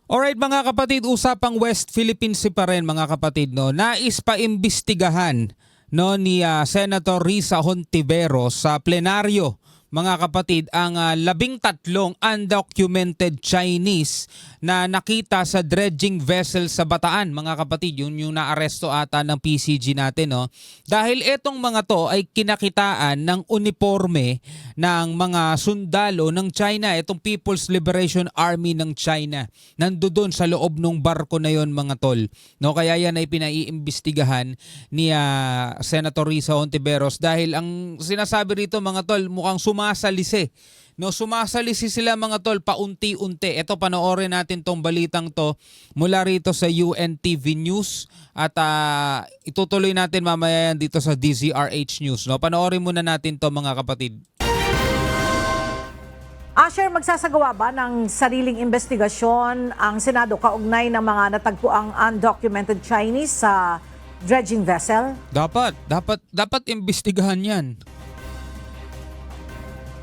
Alright mga kapatid, usapang West Philippine Sea pa rin mga kapatid. No? Nais pa imbestigahan no, ni Senator Risa Hontiveros sa plenaryo mga kapatid ang 13 undocumented Chinese na nakita sa dredging vessel sa Bataan mga kapatid. Yun yung naaresto ata ng PCG natin. No? Dahil etong mga to ay kinakitaan ng uniforme ng mga sundalo ng China. Itong People's Liberation Army ng China. Nandoon sa loob ng barko na yon mga tol. No, kaya yan ay pinaiimbestigahan ni Senator Risa Hontiveros dahil ang sinasabi rito mga tol mukhang sumasalisi. No, sumasalisi sila mga tol paunti-unti. Ito panoorin natin tong balitang to mula rito sa UNTV News at itutuloy natin mamaya yan dito sa DZRH News. No, panoorin muna natin to mga kapatid. Asher, magsasagawa ba ng sariling investigasyon ang Senado kaugnay ng mga natagpuang undocumented Chinese sa dredging vessel? Dapat imbestigahan yan.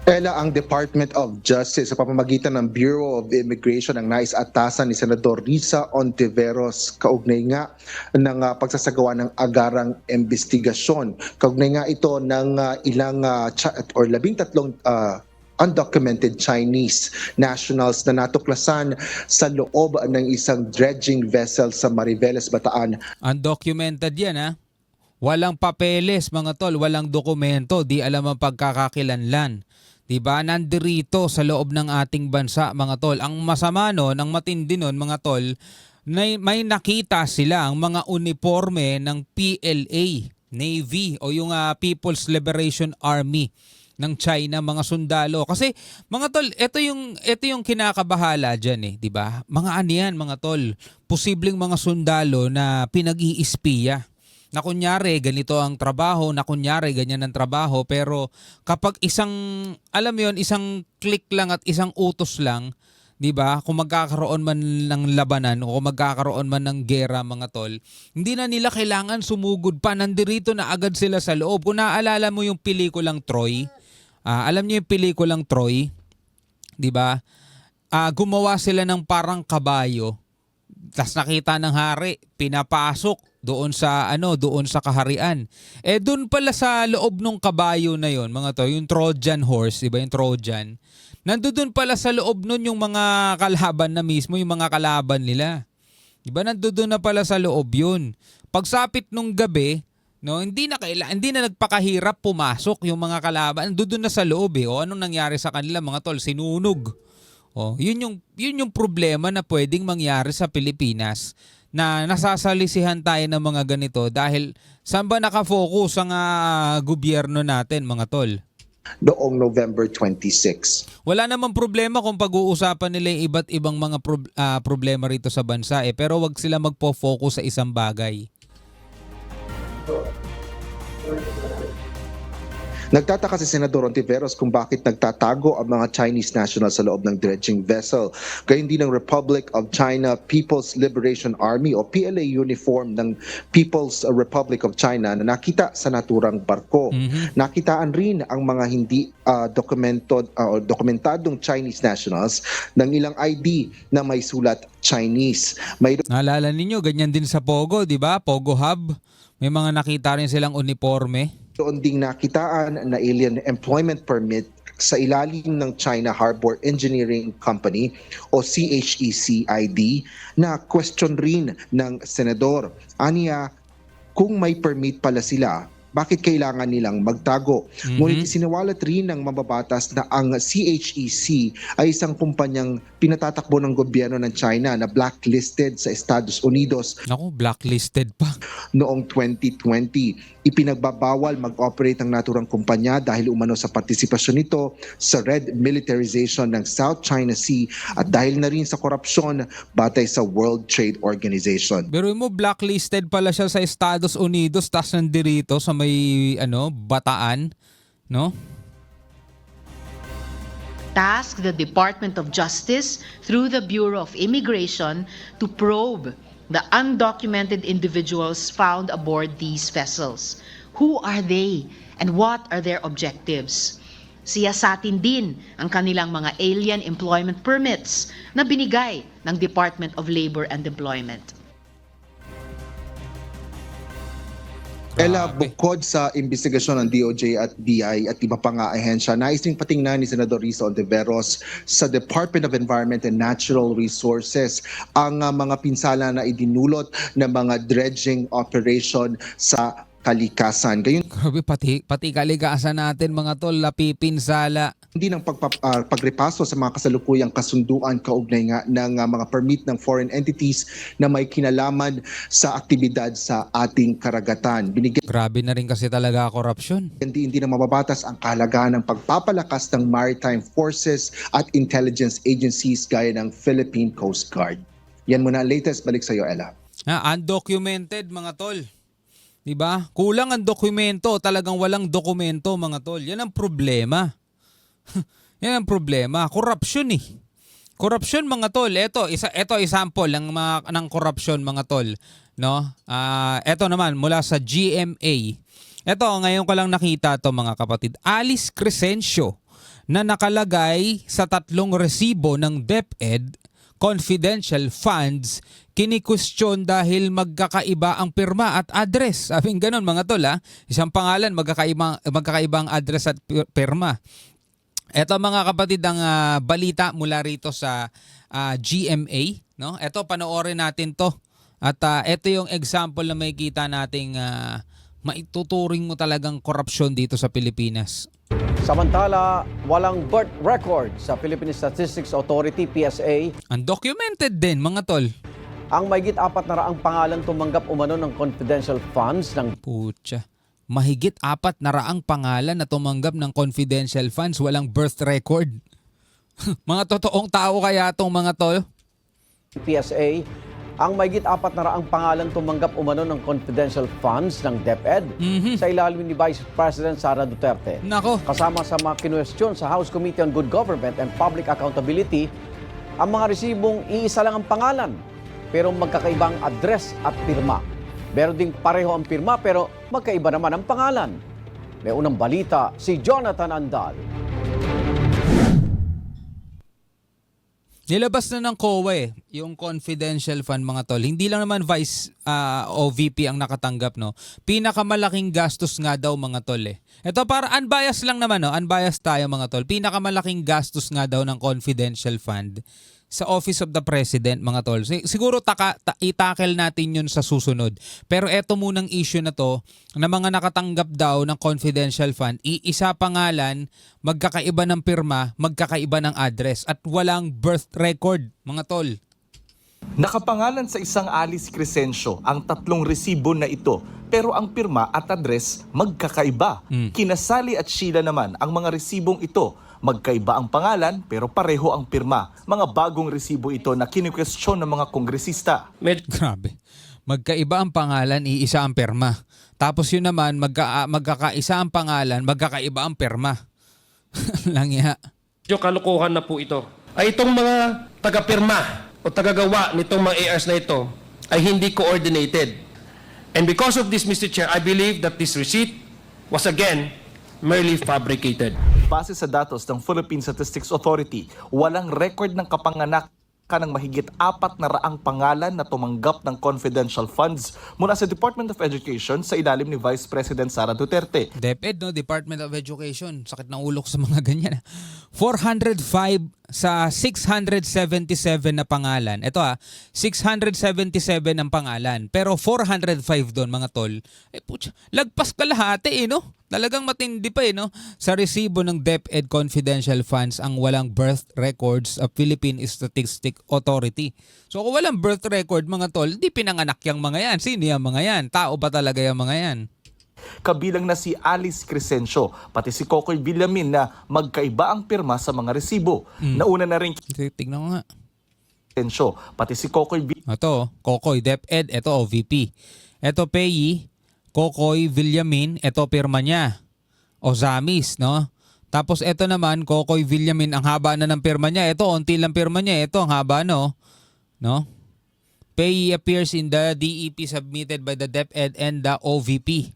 Ella, ang Department of Justice sa pamamagitan ng Bureau of Immigration ang nais-atasan ni Senador Risa Hontiveros kaugnay nga ng pagsasagawa ng agarang investigasyon. Kaugnay nga ito ng ilang 13 undocumented Chinese nationals na natuklasan sa loob ng isang dredging vessel sa Mariveles, Bataan. Undocumented yan ha. Walang papeles mga tol, walang dokumento, di alam ang pagkakakilanlan. Diba? Nandirito sa loob ng ating bansa mga tol. Ang masama nun, ang matindi nun mga tol, may nakita sila ang mga uniforme ng PLA, Navy o yung People's Liberation Army ng China, mga sundalo. Kasi mga tol, ito yung kinakabahala diyan eh, 'di ba? Mga ano yan, mga tol, posibleng mga sundalo na pinag-iispiya. Na kunyari ganito ang trabaho, na kunyari ganyan ang trabaho, pero kapag alam mo yun, isang click lang at isang utos lang, 'di ba? Kung magkakaroon man ng labanan o kung magkakaroon man ng gera mga tol, hindi na nila kailangan sumugod pa, nandirito na agad sila sa loob. Kung naalala mo yung pelikulang Troy, alam niyo yung pelikulang Troy, 'di ba? Gumawa sila ng parang kabayo. Tas nakita ng hari, pinapasok doon sa kaharian. Doon pala sa loob ng kabayo na 'yon, mga to, yung Trojan horse, 'di ba, yung Trojan. Nandoon pala sa loob nun yung mga kalaban na mismo, yung mga kalaban nila. 'Di ba? Nandoon na pala sa loob 'yun. Pagsapit nung gabi, no, hindi na nagpakahirap pumasok yung mga kalaban. Nandoon na sa loob eh. O anong nangyari sa kanila mga tol? Sinunog. Oh, yun yung problema na pwedeng mangyari sa Pilipinas na nasasalisihan tayo ng mga ganito dahil saan ba nakafocus ang gobyerno natin mga tol? Noong November 26. Wala namang problema kung pag-uusapan nila yung iba't ibang mga problema rito sa bansa eh, pero wag sila magpo-focus sa isang bagay. Nagtataka si Senador Hontiveros kung bakit nagtatago ang mga Chinese nationals sa loob ng dredging vessel. Gayun din ng Republic of China People's Liberation Army o PLA uniform ng People's Republic of China na nakita sa naturang barko. Nakitaan rin ang mga hindi dokumentadong Chinese nationals ng ilang ID na may sulat Chinese. Naalala ninyo, ganyan din sa Pogo, di ba? Pogo Hub. May mga nakita rin silang uniforme. Doon ding nakitaan na alien employment permit sa ilalim ng China Harbor Engineering Company o CHEC ID na question rin ng senador. Aniya, kung may permit pala sila, bakit kailangan nilang magtago? Ngunit isinawalat rin ng mababatas na ang CHEC ay isang kumpanyang pinatatakbo ng gobyerno ng China na blacklisted sa Estados Unidos. Naku, blacklisted pa. Noong 2020, ipinagbabawal mag-operate ang naturang kumpanya dahil umano sa partisipasyon nito sa red militarization ng South China Sea at dahil na rin sa korupsyon batay sa World Trade Organization. Pero mo, blacklisted pala siya sa Estados Unidos tas nandirito sa may Bataan, no? Task the Department of Justice through the Bureau of Immigration to probe the undocumented individuals found aboard these vessels. Who are they and what are their objectives? siyasatin din ang kanilang mga alien employment permits na binigay ng Department of Labor and Employment. Ella, Grabe. bukod sa investigasyon ng DOJ at DI at iba pa nga ahensya, nais ding patingnan ni Senador Risa Ontiveros sa Department of Environment and Natural Resources ang mga pinsala na idinulot ng mga dredging operation sa kalikasan. Gayon Grabe, pati kalikasan natin mga tol, napipinsala. hindi ng pagrepaso sa mga kasalukuyang kasunduan kaugnay nga ng mga permit ng foreign entities na may kinalaman sa aktibidad sa ating karagatan. Binigyan Grabe na rin kasi talaga korupsyon. hindi na mababatas ang kahalagahan ng pagpapalakas ng maritime forces at intelligence agencies gaya ng Philippine Coast Guard. Yan muna ang latest. Balik sa iyo, Ella. Undocumented mga tol. 'Di ba? Kulang ang dokumento, talagang walang dokumento mga tol. Yan ang problema. Yan ang problema, korupsyon eh. Korupsyon mga tol. Ito example ng korupsyon mga tol, no? Ito naman mula sa GMA. Ito ngayon ko lang nakita to mga kapatid. Alice Crescencio na nakalagay sa 3 resibo ng DepEd confidential funds, kini-question dahil magkakaiba ang pirma at address. Sabing ganun mga tol ha. Isang pangalan, magkakaibang address at pirma. Ito mga kapatid ang balita mula rito sa GMA. No? Ito panoorin natin to. At ito yung example na makikita nating maituturing mo talagang korupsyon dito sa Pilipinas. Samantala, walang birth record sa Philippine Statistics Authority, PSA. Undocumented din mga tol. Ang mahigit 400 pangalan tumanggap umano ng confidential funds ng Pucha. Mahigit 400 pangalan na tumanggap ng confidential funds, walang birth record. Mga totoong tao kaya itong mga tol? PSA. Ang mahigit 400 pangalan tumanggap umano ng confidential funds ng DepEd sa ilalim ni Vice President Sara Duterte. Nako. Kasama sa mga kinwestiyon sa House Committee on Good Government and Public Accountability, ang mga resibong iisa lang ang pangalan pero magkakaibang address at pirma. Meron ding pareho ang pirma pero magkaiba naman ang pangalan. May unang balita si Jonathan Andal. Nilabas na ng COA yung confidential fund mga tol. Hindi lang naman Vice o VP ang nakatanggap, no. Pinakamalaking gastos nga daw mga tol eh. Ito para unbiased lang naman, no. Unbiased tayo mga tol. Pinakamalaking gastos nga daw ng confidential fund sa Office of the President mga tol. Siguro itakel natin yun sa susunod. Pero eto munang issue na to na mga nakatanggap daw ng confidential fund, iisa pangalan, magkakaiba ng pirma, magkakaiba ng address at walang birth record mga tol. Nakapangalan sa isang Alice Crescencio ang 3 resibo na ito pero ang pirma at address magkakaiba. Kinasali at Sheila naman ang mga resibong ito. Magkaiba ang pangalan pero pareho ang pirma. Mga bagong resibo ito na kini-question ng mga kongresista. Grabe. Magkaiba ang pangalan, iisa ang pirma. Tapos yun naman, magkakaisa ang pangalan, magkakaiba ang pirma. Langya. Medyo kalokohan na po ito. Ay itong mga taga-pirma o tagagawa nitong mga ARs na ito ay hindi coordinated. And because of this, Mr. Chair, I believe that this receipt was again merely fabricated. Base sa datos ng Philippine Statistics Authority, walang record ng kapanganak ng mahigit 400 pangalan na tumanggap ng confidential funds mula sa Department of Education sa ilalim ni Vice President Sara Duterte. DepEd, no? Department of Education. Sakit ng ulo ko sa mga ganyan. 405 sa 677 na pangalan. Ito 677 ang pangalan. Pero 405 doon mga tol. Putya, lagpas kalahati no? Talagang matindi pa no? Sa resibo ng DepEd confidential funds ang walang birth records of Philippine Statistics Authority. So kung walang birth record mga tol, hindi pinanganak yung mga yan. Sino yung mga yan? Tao ba talaga yung mga yan? Kabilang na si Alice Crescencio, pati si Kokoy Villamin na magkaiba ang pirma sa mga resibo. Nauna na rin Tignan ko nga. Crescencio, pati si Kokoy Ito, Kokoy, DepEd, ito OVP. Ito Peyi, Kokoy Villamin, ito pirma niya. Ozamis, no? Tapos ito naman, Kokoy Villamin, ang haba na ng pirma niya. Ito, onti lang pirma niya. Ito, ang haba, no? Peyi appears in the DEP submitted by the DepEd and the OVP.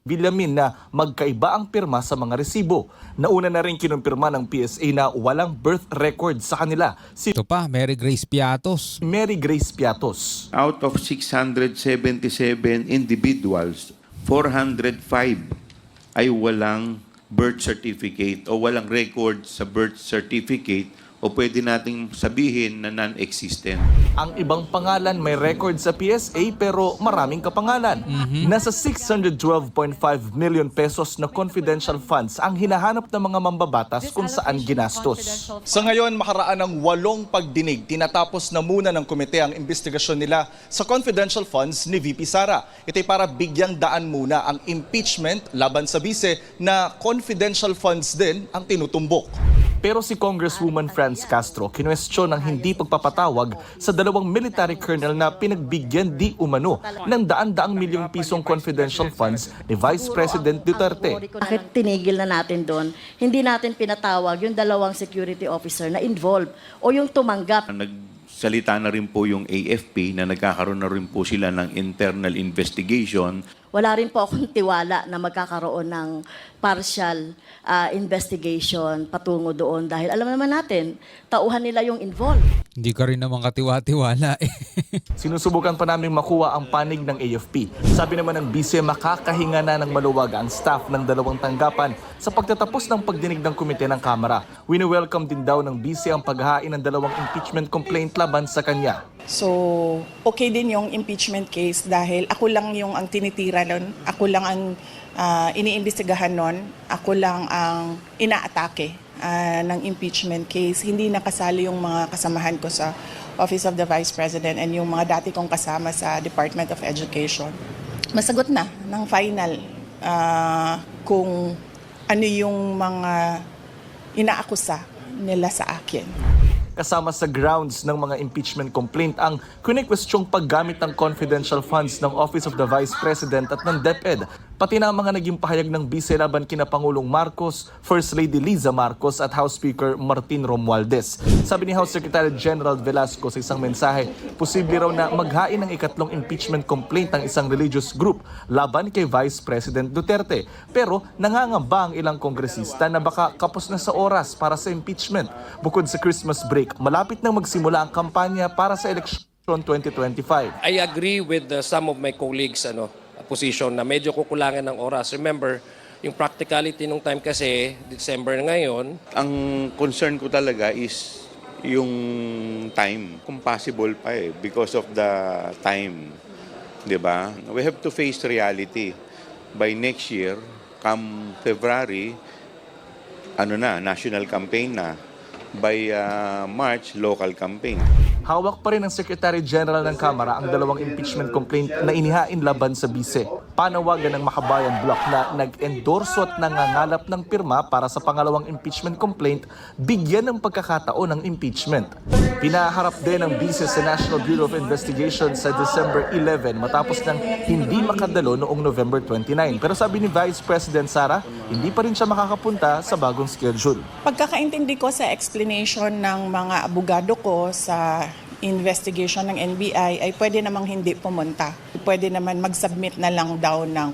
Villamin na magkaiba ang pirma sa mga resibo. Nauna na rin kinumpirma ng PSA na walang birth record sa kanila. Si Ito pa, Mary Grace Piatos. Mary Grace Piatos. Out of 677 individuals, 405 ay walang birth certificate o walang record sa birth certificate o pwede nating sabihin na non-existent. Ang ibang pangalan may record sa PSA pero maraming kapangalan. Nasa 612.5 million pesos na confidential funds ang hinahanap ng mga mambabatas kung saan ginastos. Sa ngayon, makaraan ng 8 pagdinig, tinatapos na muna ng komite ang investigasyon nila sa confidential funds ni VP Sara. Ito'y para bigyang daan muna ang impeachment laban sa bise na confidential funds din ang tinutumbok. Pero si Congresswoman Franz Castro kinwestiyon ang hindi pagpapatawag sa dalawang military colonel na pinagbigyan di umano ng daan-daang milyong pisong confidential funds ni Vice President Duterte. Bakit tinigil na natin doon? Hindi natin pinatawag yung dalawang security officer na involved o yung tumanggap. Nagsalita na rin po yung AFP na nagkakaroon na rin po sila ng internal investigation. Wala rin po akong tiwala na magkakaroon ng partial investigation patungo doon dahil alam naman natin, tauhan nila yung involved. Hindi ka rin naman katiwa-tiwala eh. Sinusubukan pa namin makuha ang panig ng AFP. Sabi naman ng BICE, makakahinga na ng maluwag ang staff ng dalawang tanggapan sa pagtatapos ng pagdinig ng komite ng Kamara. Wini-welcome din daw ng BICE ang paghahain ng dalawang impeachment complaint laban sa kanya. So, okay din yung impeachment case dahil ako lang yung ang tinitira nun, ako lang ang iniimbestigahan nun, ako lang ang inaatake ng impeachment case. Hindi nakasali yung mga kasamahan ko sa Office of the Vice President and yung mga dati kong kasama sa Department of Education. Masagot na ng final kung ano yung mga inaakusa nila sa akin. Kasama sa grounds ng mga impeachment complaint ang kinikwestyong paggamit ng confidential funds ng Office of the Vice President at ng DepEd, pati na ang mga naging pahayag ng BICE laban kina Pangulong Marcos, First Lady Liza Marcos at House Speaker Martin Romualdez. Sabi ni House Secretary General Velasco sa isang mensahe, posible raw na maghain ng ikatlong impeachment complaint ng isang religious group laban kay Vice President Duterte. Pero nangangamba ang ilang kongresista na baka kapos na sa oras para sa impeachment. Bukod sa Christmas break, malapit nang magsimula ang kampanya para sa eleksyon 2025. I agree with some of my colleagues position na medyo kukulangan ng oras. Remember, yung practicality nung time kasi, December ngayon. Ang concern ko talaga is yung time. Kung possible pa because of the time. Diba? We have to face reality. By next year, come February, national campaign na. By March, local campaign. Hawak pa rin ng Secretary General ng Kamara ang dalawang impeachment complaint na inihain laban sa BICE. Panawagan ng Makabayan Bloc na nag-endorso at nangangalap ng pirma para sa pangalawang impeachment complaint, bigyan ng pagkakataon ng impeachment. Pinaharap din ng BICE sa National Bureau of Investigation sa December 11 matapos nang hindi makadalo noong November 29. Pero sabi ni Vice President Sara, hindi pa rin siya makakapunta sa bagong schedule. Pagkakaintindi ko sa explanation ng mga abogado ko sa investigation ng NBI ay pwede namang hindi pumunta. Pwede naman mag-submit na lang daw ng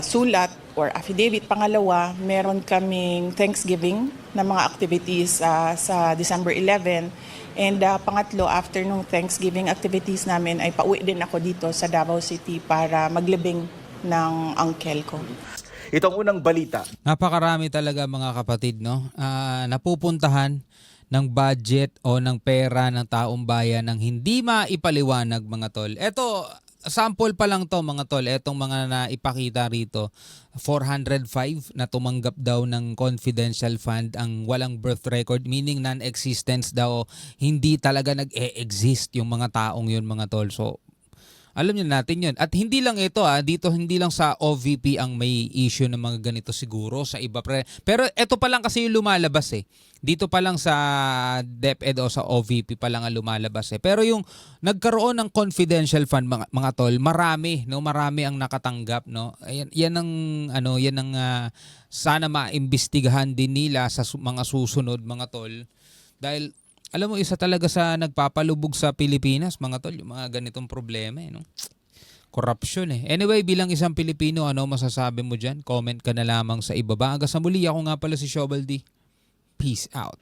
sulat or affidavit. Pangalawa, meron kaming Thanksgiving na mga activities sa December 11. And pangatlo, after nung Thanksgiving activities namin ay pauwi din ako dito sa Davao City para maglibing ng uncle ko. Itong unang balita. Napakarami talaga mga kapatid, no? Napupuntahan ng budget o ng pera ng taong bayan ng hindi maipaliwanag mga tol. Ito, sample pa lang to mga tol. Etong mga naipakita rito, 405 na tumanggap daw ng confidential fund ang walang birth record, meaning non-existence daw, hindi talaga nag-e-exist yung mga taong yun mga tol. So, alam niyo natin yun. At hindi lang ito dito hindi lang sa OVP ang may issue ng mga ganito siguro sa iba pero ito pa lang kasi yung lumalabas Dito pa lang sa DepEd o sa OVP pa lang ang lumalabas Pero yung nagkaroon ng confidential fund mga tol, marami ang nakatanggap Yan ang sana maimbestigahan din nila sa mga susunod mga tol. Dahil alam mo, isa talaga sa nagpapalubog sa Pilipinas, mga tol, yung mga ganitong problema. Korupsyon eh. Anyway, bilang isang Pilipino, ano masasabi mo dyan? Comment ka na lamang sa ibaba. Hanggang sa muli, ako nga pala si Shobal D. Peace out.